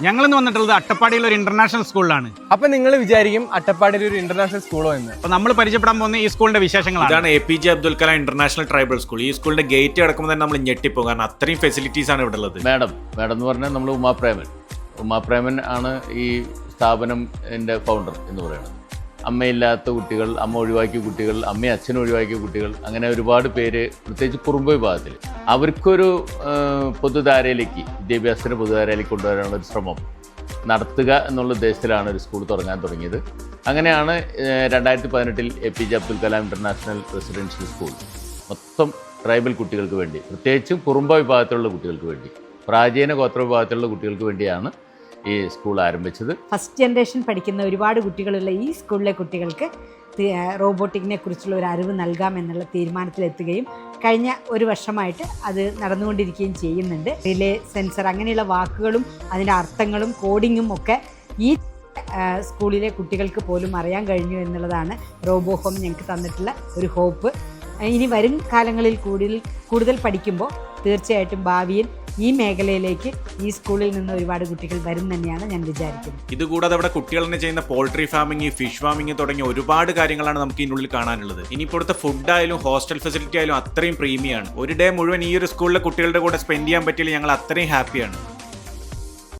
ഞങ്ങളിന്ന് വന്നിട്ടുള്ളത് അട്ടപ്പാടിയിലെ ഒരു ഇന്റർനാഷണൽ സ്കൂളിലാണ്. അപ്പൊ നിങ്ങൾ വിചാരിക്കും അട്ടപ്പാടിയിൽ ഒരു ഇന്റർനാഷണൽ സ്കൂളോ എന്ന്. അപ്പൊ നമ്മൾ പരിചയപ്പെടാൻ പോകുന്ന ഈ സ്കൂളിന്റെ വിശേഷങ്ങളാണ്. ഇതാണ് APJ Abdul Kalam international tribal school. ഈ സ്കൂളിന്റെ ഗേറ്റ് അടക്കുമ്പോൾ തന്നെ നമ്മൾ ഞെട്ടിപ്പോകും, കാരണം അത്രയും ഫെസിലിറ്റീസ് ആണ് ഇവിടെ ഉള്ളത്. മാഡം എന്ന് പറഞ്ഞാൽ നമ്മൾ ഉമാപ്രേമൻ ആണ് ഈ സ്ഥാപനത്തിൻ്റെ ഫൗണ്ടർ എന്ന് പറയുന്നത്. അമ്മയില്ലാത്ത കുട്ടികൾ, അമ്മ ഒഴിവാക്കിയ കുട്ടികൾ, അമ്മയും അച്ഛനും ഒഴിവാക്കിയ കുട്ടികൾ, അങ്ങനെ ഒരുപാട് പേര്, പ്രത്യേകിച്ച് കുറുമ്പ് വിഭാഗത്തിൽ അവർക്കൊരു പൊതുധാരയിലേക്ക്, വിദ്യാഭ്യാസത്തിന് പൊതുധാരയിലേക്ക് കൊണ്ടുവരാനുള്ള ഒരു ശ്രമം നടത്തുക എന്നുള്ള ഉദ്ദേശത്തിലാണ് ഒരു സ്കൂൾ തുടങ്ങിയത്. അങ്ങനെയാണ് 2018 APJ Abdul Kalam international residential school മൊത്തം ട്രൈബൽ കുട്ടികൾക്ക് വേണ്ടി, പ്രത്യേകിച്ചും കുറുമ്പ വിഭാഗത്തിലുള്ള കുട്ടികൾക്ക് വേണ്ടി, പ്രാചീന ഗോത്ര വിഭാഗത്തിലുള്ള കുട്ടികൾക്ക് വേണ്ടിയാണ് ഈ സ്കൂൾ ആരംഭിച്ചത്. ഫസ്റ്റ് ജനറേഷൻ പഠിക്കുന്ന ഒരുപാട് കുട്ടികളുള്ള ഈ സ്കൂളിലെ കുട്ടികൾക്ക് റോബോട്ടിക്കിനെ കുറിച്ചുള്ള ഒരു അറിവ് നൽകാമെന്നുള്ള തീരുമാനത്തിലെത്തുകയും കഴിഞ്ഞ ഒരു വർഷമായിട്ട് അത് നടന്നുകൊണ്ടിരിക്കുകയും ചെയ്യുന്നുണ്ട്. റിലേ, സെൻസർ, അങ്ങനെയുള്ള വാക്കുകളും അതിൻ്റെ അർത്ഥങ്ങളും കോഡിങ്ങും ഒക്കെ ഈ സ്കൂളിലെ കുട്ടികൾക്ക് പോലും അറിയാൻ കഴിഞ്ഞു എന്നുള്ളതാണ് റോബോ ഹോം ഞങ്ങൾക്ക് തന്നിട്ടുള്ള ഒരു ഹോപ്പ്. ഇനി വരും കാലങ്ങളിൽ കൂടുതൽ പഠിക്കുമ്പോൾ തീർച്ചയായിട്ടും ഭാവിയിൽ ഈ മേഖലയിലേക്ക് ഈ സ്കൂളിൽ നിന്ന് ഒരുപാട് കുട്ടികൾ വരും തന്നെയാണ് ഞാൻ വിചാരിക്കുന്നത്. ഇതുകൂടാതെ അവിടെ കുട്ടികൾ തന്നെ ചെയ്യുന്ന പോൾട്രി ഫാമിംഗ്, ഫിഷ് ഫാമിംഗ് തുടങ്ങിയ ഒരുപാട് കാര്യങ്ങളാണ് നമുക്ക് ഇതിനുള്ളിൽ കാണാനുള്ളത്. ഇനിയിപ്പോൾ ഇവിടുത്തെ ഫുഡായാലും ഹോസ്റ്റൽ ഫെസിലിറ്റി ആയാലും അത്രയും പ്രീമിയമാണ്. ഒരു ഡേ മുഴുവൻ ഈ ഒരു സ്കൂളിലെ കുട്ടികളുടെ കൂടെ സ്പെൻഡ് ചെയ്യാൻ പറ്റിയാൽ ഞങ്ങൾ അത്രയും ഹാപ്പിയാണ്.